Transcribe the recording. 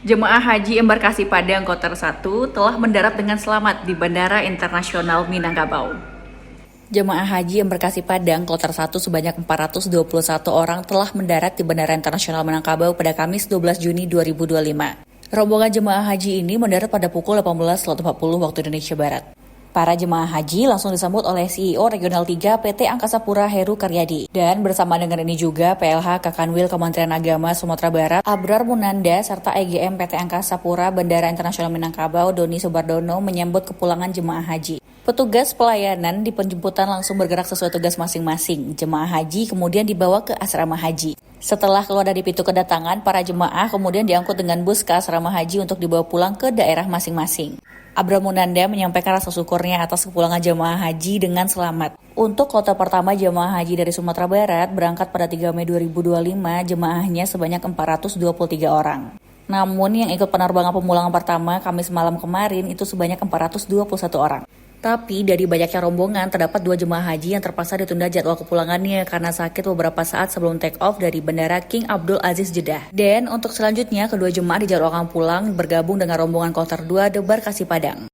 Jemaah Haji Embarkasi Padang Kloter 1 telah mendarat dengan selamat di Bandara Internasional Minangkabau. Jemaah Haji Embarkasi Padang Kloter 1 sebanyak 421 orang telah mendarat di Bandara Internasional Minangkabau pada Kamis 12 Juni 2025. Rombongan jemaah haji ini mendarat pada pukul 18.40 waktu Indonesia Barat. Para jemaah haji langsung disambut oleh CEO Regional 3 PT Angkasa Pura Heru Karyadi. Dan bersama dengan ini juga PLH Kakanwil Kementerian Agama Sumatera Barat, Abrar Munanda, serta EGM PT Angkasa Pura Bandara Internasional Minangkabau Doni Subardono menyambut kepulangan jemaah haji. Petugas pelayanan di penjemputan langsung bergerak sesuai tugas masing-masing. Jemaah haji kemudian dibawa ke asrama haji. Setelah keluar dari pintu kedatangan, para jemaah kemudian diangkut dengan bus ke asrama haji untuk dibawa pulang ke daerah masing-masing. Abra Munanda menyampaikan rasa syukurnya atas kepulangan jemaah haji dengan selamat. Untuk kloter pertama jemaah haji dari Sumatera Barat berangkat pada 3 Mei 2025, jemaahnya sebanyak 423 orang. Namun yang ikut penerbangan pemulangan pertama Kamis malam kemarin itu sebanyak 421 orang. Tapi dari banyaknya rombongan, terdapat 2 jemaah haji yang terpaksa ditunda jadwal kepulangannya karena sakit beberapa saat sebelum take off dari Bandara King Abdul Aziz Jeddah. Dan untuk selanjutnya, kedua jemaah dijadwalkan pulang bergabung dengan rombongan kloter 2 Embarkasi Padang.